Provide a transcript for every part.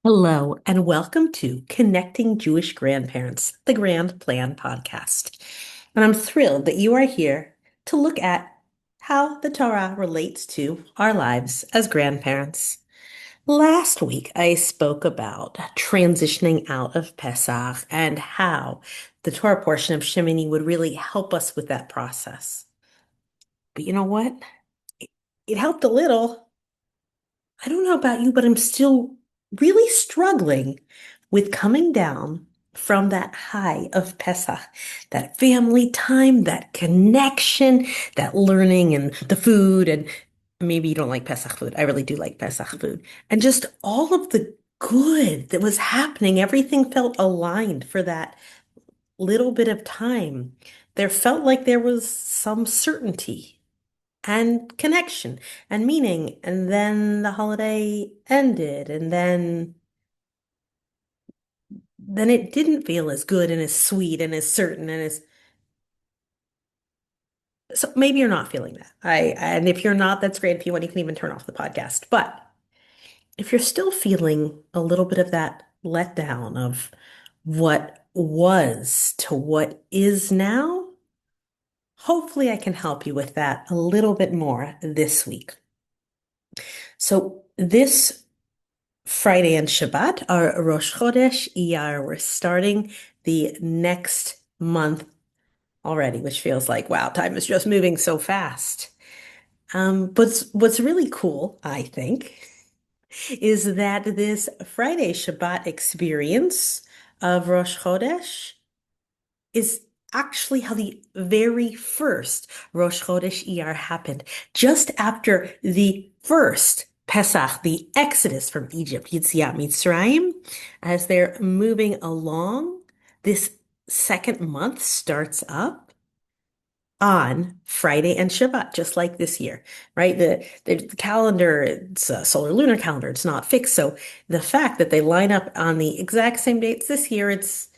Hello, and welcome to Connecting Jewish Grandparents, the Grand Plan podcast. And I'm thrilled that you are here to look at how the Torah relates to our lives as grandparents. Last week, I spoke about transitioning out of Pesach and how the Torah portion of Shemini would really help us with that process. But you know what? It helped a little. I don't know about you, but I'm still really struggling with coming down from that high of Pesach, that family time, that connection, that learning and the food. And maybe you don't like Pesach food. I really do like Pesach food. And just all of the good that was happening, everything felt aligned for that little bit of time. There felt like there was some certainty and connection and meaning. And then the holiday ended, and then it didn't feel as good and as sweet and as certain and as so maybe you're not feeling that. And if you're not, that's great. If you want, you can even turn off the podcast. But if you're still feeling a little bit of that letdown of what was to what is now, hopefully I can help you with that a little bit more this week. So this Friday and Shabbat are Rosh Chodesh Iyar. We're starting the next month already, which feels like, wow, time is just moving so fast. But what's really cool, I think, is that this Friday Shabbat experience of Rosh Chodesh is actually how the very first Rosh Chodesh Iyar happened, just after the first Pesach, the Exodus from Egypt, Yetziat Mitzrayim. As they're moving along, this second month starts up on Friday and Shabbat, just like this year, right? The calendar, it's a solar lunar calendar, it's not fixed. So the fact that they line up on the exact same dates this year, it's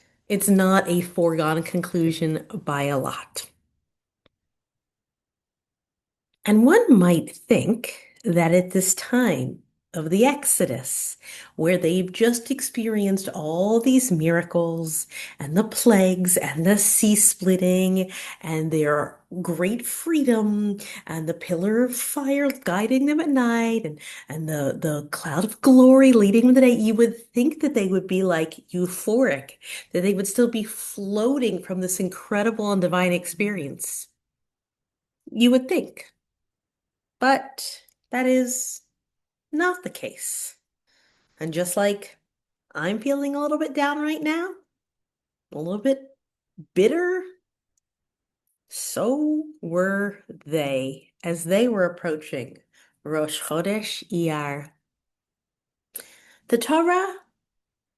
not a foregone conclusion by a lot. And one might think that at this time of the Exodus, where they've just experienced all these miracles and the plagues and the sea splitting and their great freedom and the pillar of fire guiding them at night and the cloud of glory leading them the day, you would think that they would be like euphoric, that they would still be floating from this incredible and divine experience. You would think. But that is not the case. And just like I'm feeling a little bit down right now, a little bit bitter, so were they as they were approaching Rosh Chodesh Iyar. The Torah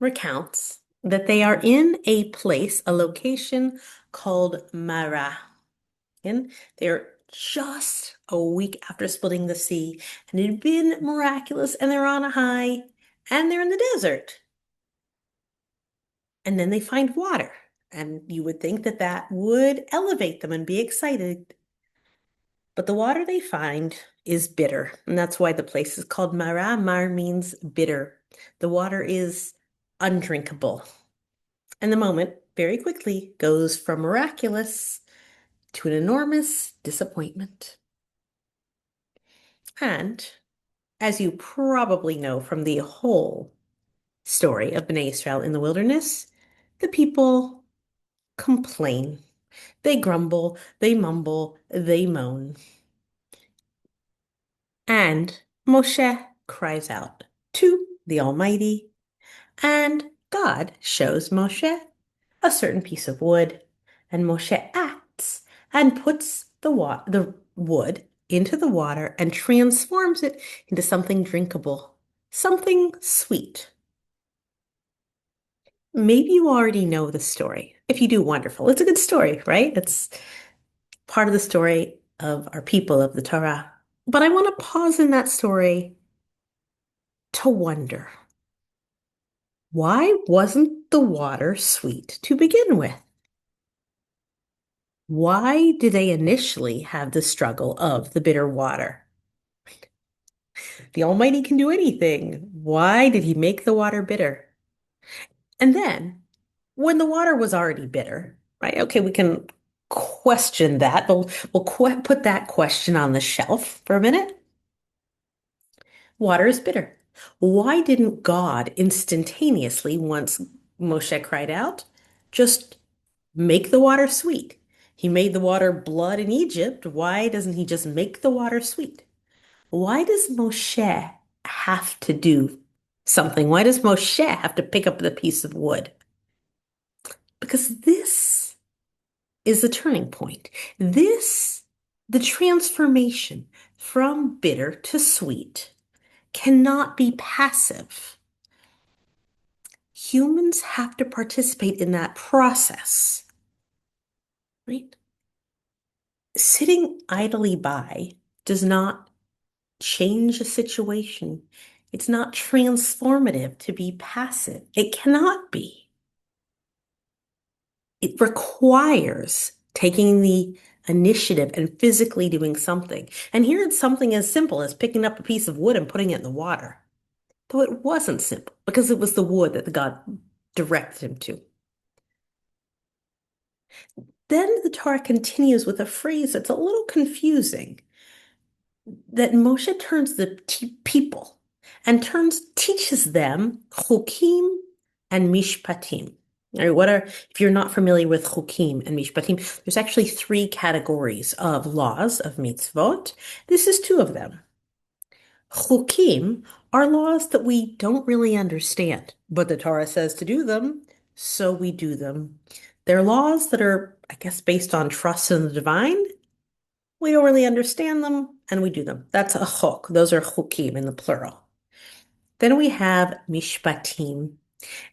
recounts that they are in a place, a location called Marah. And they're just a week after splitting the sea, and it had been miraculous, and they're on a high, and they're in the desert. And then they find water, and you would think that that would elevate them and be excited. But the water they find is bitter, and that's why the place is called Marah. Mar means bitter. The water is undrinkable. And the moment very quickly goes from miraculous to an enormous disappointment. And as you probably know from the whole story of Bnei Yisrael in the wilderness, the people complain. They grumble, they mumble, they moan. And Moshe cries out to the Almighty, and God shows Moshe a certain piece of wood, and Moshe acts and puts the wood into the water and transforms it into something drinkable, something sweet. Maybe you already know the story. If you do, wonderful. It's a good story, right? It's part of the story of our people of the Torah. But I want to pause in that story to wonder, why wasn't the water sweet to begin with? Why did they initially have the struggle of the bitter water? The Almighty can do anything. Why did he make the water bitter? And then, when the water was already bitter, right? Okay, we can question that. We'll put that question on the shelf for a minute. Water is bitter. Why didn't God instantaneously, once Moshe cried out, just make the water sweet? He made the water blood in Egypt. Why doesn't he just make the water sweet? Why does Moshe have to do something? Why does Moshe have to pick up the piece of wood? Because this is the turning point. This, the transformation from bitter to sweet, cannot be passive. Humans have to participate in that process, right? Sitting idly by does not change a situation. It's not transformative to be passive. It cannot be. It requires taking the initiative and physically doing something. And here it's something as simple as picking up a piece of wood and putting it in the water. Though it wasn't simple because it was the wood that God directed him to. Then the Torah continues with a phrase that's a little confusing, that Moshe turns the people and teaches them chukim and mishpatim. All right, if you're not familiar with chukim and mishpatim, there's actually three categories of laws of mitzvot. This is two of them. Chukim are laws that we don't really understand, but the Torah says to do them, so we do them. They're laws that are, I guess, based on trust in the divine. We don't really understand them, and we do them. That's a chok. Those are chukim in the plural. Then we have mishpatim.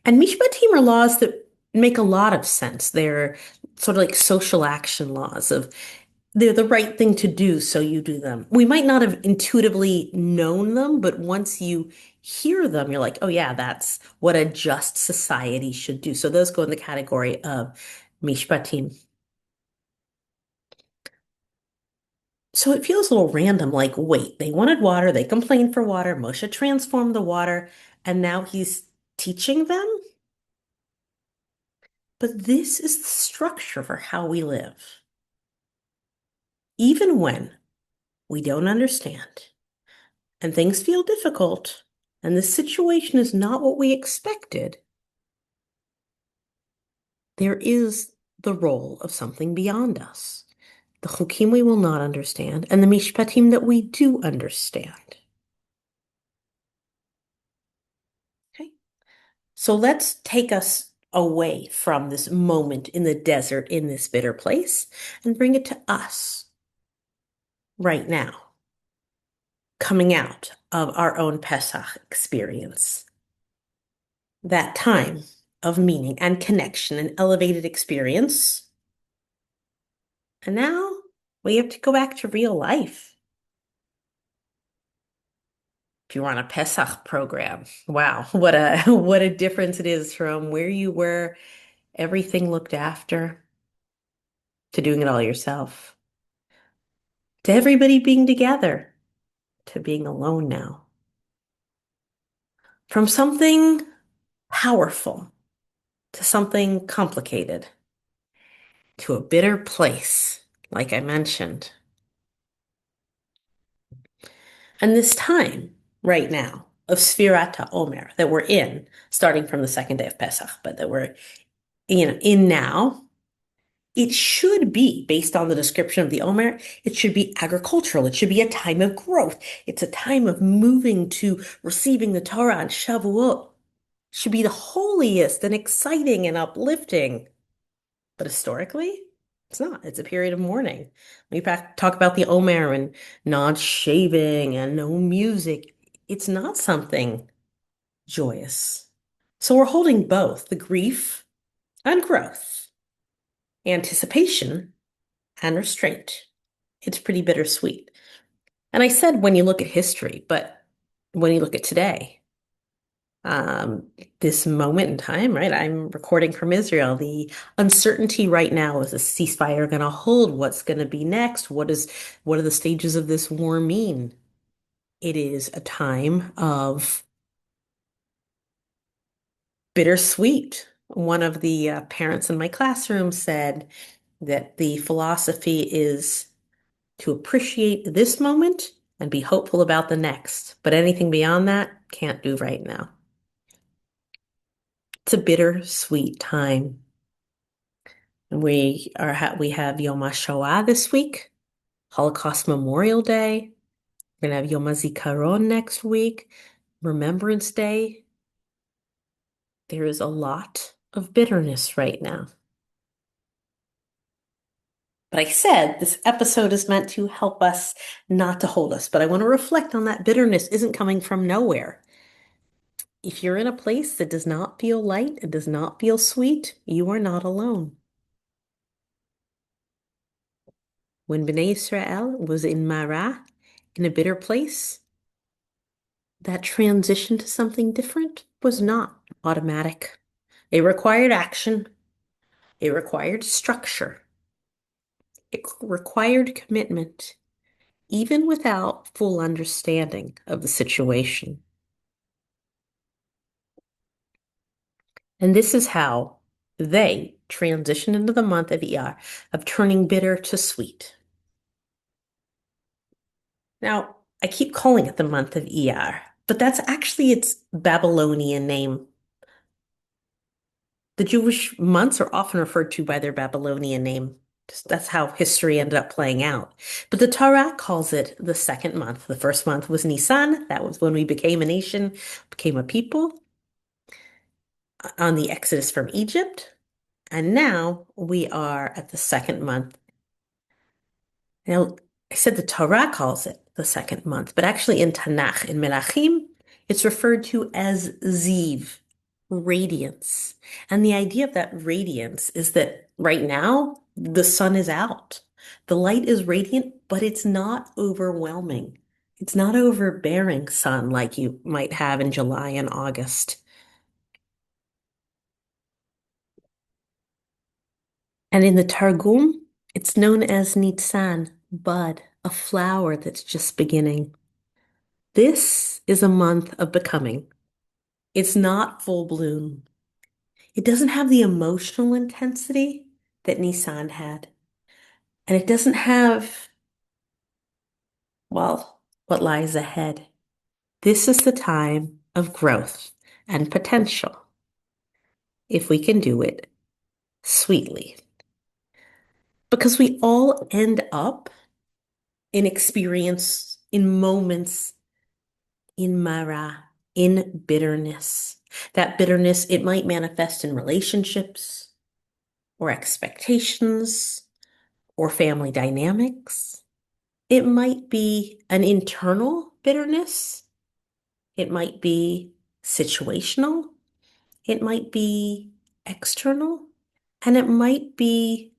And mishpatim are laws that make a lot of sense. They're sort of like social action laws of they're the right thing to do, so you do them. We might not have intuitively known them, but once you hear them, you're like, oh yeah, that's what a just society should do. So those go in the category of mishpatim. So it feels a little random, like, wait, they wanted water, they complained for water, Moshe transformed the water, and now he's teaching them? But this is the structure for how we live. Even when we don't understand and things feel difficult and the situation is not what we expected, there is the role of something beyond us. The chukim we will not understand and the mishpatim that we do understand. Okay? So let's take us away from this moment in the desert in this bitter place and bring it to us right now, coming out of our own Pesach experience. That time of meaning and connection and elevated experience. And now we have to go back to real life. If you were on a Pesach program, wow, what a difference it is from where you were, everything looked after, to doing it all yourself, to everybody being together, to being alone now. From something powerful to something complicated, to a bitter place, like I mentioned. And this time, right now, of Sfirat Omer that we're in, starting from the second day of Pesach, but that we're in now, it should be, based on the description of the Omer, it should be agricultural. It should be a time of growth. It's a time of moving to receiving the Torah and Shavuot. It should be the holiest and exciting and uplifting. But historically, it's not. It's a period of mourning. We talk about the Omer and not shaving and no music. It's not something joyous. So we're holding both the grief and growth, anticipation and restraint. It's pretty bittersweet. And I said when you look at history, but when you look at today, this moment in time, right? I'm recording from Israel. The uncertainty right now is a ceasefire going to hold? What's going to be next? What are the stages of this war mean? It is a time of bittersweet. One of the parents in my classroom said that the philosophy is to appreciate this moment and be hopeful about the next. But anything beyond that, can't do right now. It's a bittersweet time. We have Yom HaShoah this week, Holocaust Memorial Day. We're gonna have Yom HaZikaron next week, Remembrance Day. There is a lot of bitterness right now. But I said this episode is meant to help us, not to hold us. But I want to reflect on that bitterness isn't coming from nowhere. If you're in a place that does not feel light, it does not feel sweet, you are not alone. When Bnei Yisrael was in Marah, in a bitter place, that transition to something different was not automatic. It required action. It required structure. It required commitment, even without full understanding of the situation. And this is how they transition into the month of Iyar, of turning bitter to sweet. Now, I keep calling it the month of Iyar, but that's actually its Babylonian name. The Jewish months are often referred to by their Babylonian name. That's how history ended up playing out. But the Torah calls it the second month. The first month was Nisan. That was when we became a nation, became a people on the Exodus from Egypt. And now we are at the second month. Now, I said the Torah calls it the second month, but actually in Tanakh, in Melachim, it's referred to as Ziv, radiance. And the idea of that radiance is that right now, the sun is out. The light is radiant, but it's not overwhelming. It's not overbearing sun like you might have in July and August. And in the Targum, it's known as Nitzan, bud, a flower that's just beginning. This is a month of becoming. It's not full bloom. It doesn't have the emotional intensity that Nisan had. And it doesn't have, well, what lies ahead. This is the time of growth and potential, if we can do it sweetly. Because we all end up in experience, in moments, in Marah, in bitterness. That bitterness, it might manifest in relationships or expectations or family dynamics. It might be an internal bitterness. It might be situational. It might be external. And it might be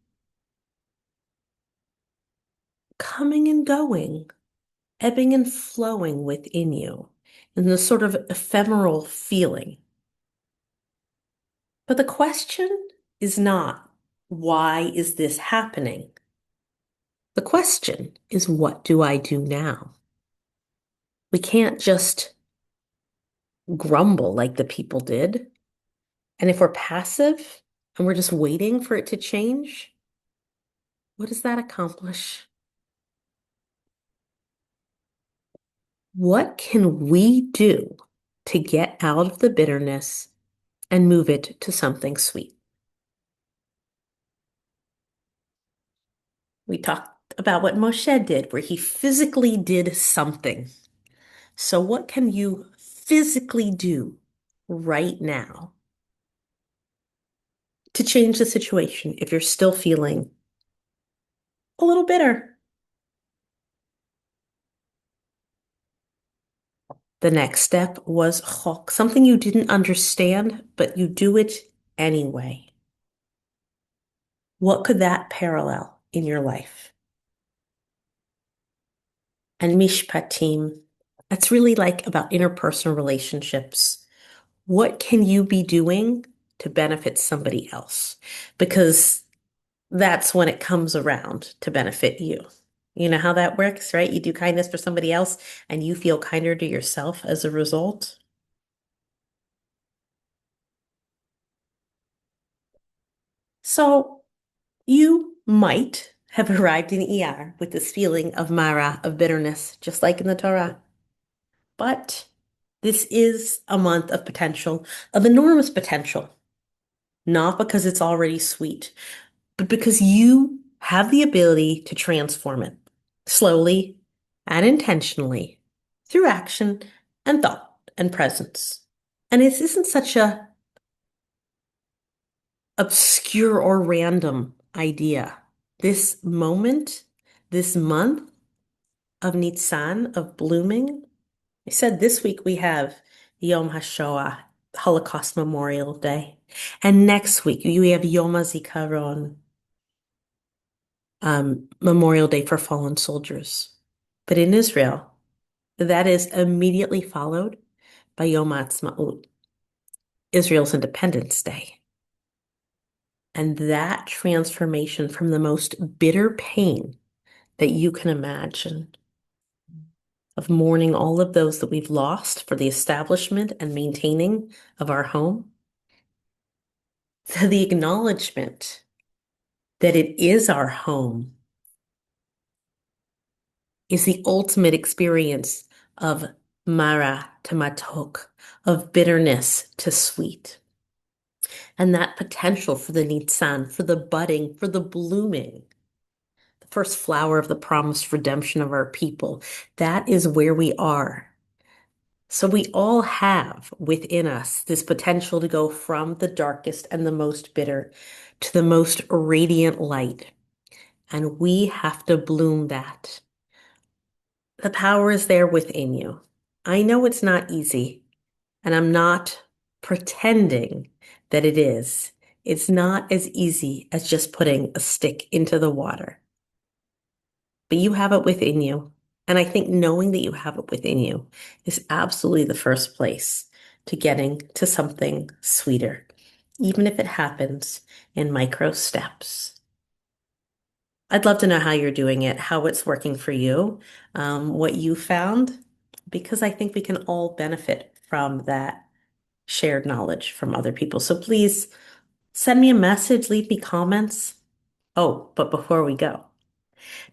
coming and going, ebbing and flowing within you in this sort of ephemeral feeling. But the question is not, why is this happening? The question is, what do I do now? We can't just grumble like the people did. And if we're passive and we're just waiting for it to change, what does that accomplish? What can we do to get out of the bitterness and move it to something sweet? We talked about what Moshe did, where he physically did something. So, what can you physically do right now to change the situation if you're still feeling a little bitter? The next step was chok, something you didn't understand, but you do it anyway. What could that parallel in your life? And mishpatim, that's really like about interpersonal relationships. What can you be doing to benefit somebody else? Because that's when it comes around to benefit you. You know how that works, right? You do kindness for somebody else and you feel kinder to yourself as a result. So you might have arrived in Iyar with this feeling of Marah, of bitterness, just like in the Torah. But this is a month of potential, of enormous potential, not because it's already sweet, but because you have the ability to transform it slowly and intentionally through action and thought and presence. And it isn't such a obscure or random idea. This moment, this month of Nitzan, of blooming, I said this week we have Yom HaShoah, Holocaust Memorial Day. And next week we have Yom HaZikaron, Memorial Day for fallen soldiers. But in Israel, that is immediately followed by Yom HaAtzmaut, Israel's Independence Day. And that transformation from the most bitter pain that you can imagine of mourning all of those that we've lost for the establishment and maintaining of our home, to the acknowledgement that it is our home, is the ultimate experience of Marah to matok, of bitterness to sweet. And that potential for the Nitzan, for the budding, for the blooming, the first flower of the promised redemption of our people, that is where we are. So we all have within us this potential to go from the darkest and the most bitter to the most radiant light. And we have to bloom that. The power is there within you. I know it's not easy, and I'm not pretending that it is. It's not as easy as just putting a stick into the water, but you have it within you. And I think knowing that you have it within you is absolutely the first place to getting to something sweeter, even if it happens in micro steps. I'd love to know how you're doing it, how it's working for you, what you found, because I think we can all benefit from that shared knowledge from other people. So please send me a message, leave me comments. Oh, but before we go,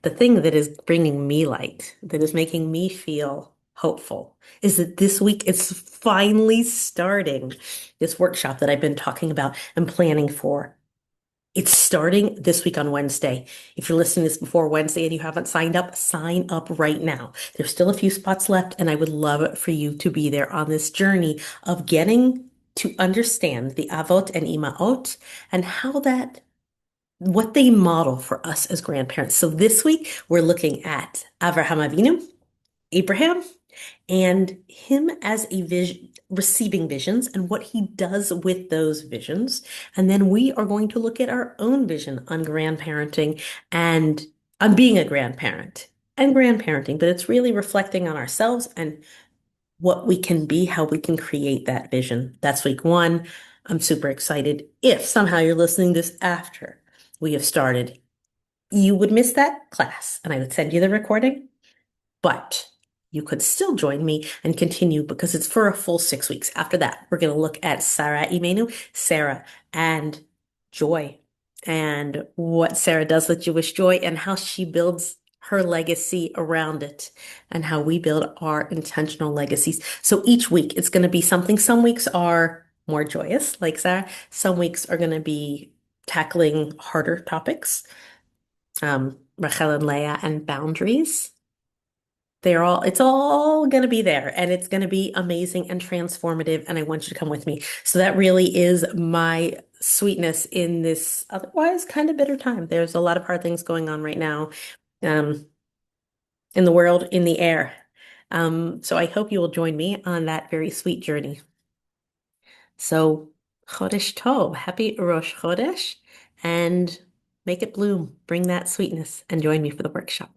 the thing that is bringing me light, that is making me feel hopeful, is that this week it's finally starting. This workshop that I've been talking about and planning for. It's starting this week on Wednesday. If you're listening to this before Wednesday and you haven't signed up, sign up right now. There's still a few spots left, and I would love for you to be there on this journey of getting to understand the Avot and Imaot and how that, what they model for us as grandparents. So this week, we're looking at Avraham Avinu, Abraham, and him as a vision, receiving visions and what he does with those visions. And then we are going to look at our own vision on grandparenting and on being a grandparent and grandparenting, but it's really reflecting on ourselves and what we can be, how we can create that vision. That's week one. I'm super excited. If somehow you're listening this after we have started, you would miss that class and I would send you the recording. But you could still join me and continue because it's for a full 6 weeks. After that, we're going to look at Sarah Imenu, Sarah, and joy, and what Sarah does with Jewish joy and how she builds her legacy around it and how we build our intentional legacies. So each week it's going to be something. Some weeks are more joyous, like Sarah. Some weeks are going to be tackling harder topics, Rachel and Leah and boundaries. It's all going to be there and it's going to be amazing and transformative. And I want you to come with me. So that really is my sweetness in this otherwise kind of bitter time. There's a lot of hard things going on right now, um, in the world, in the air. So I hope you will join me on that very sweet journey. So Chodesh Tov, happy Rosh Chodesh, and make it bloom. Bring that sweetness and join me for the workshop.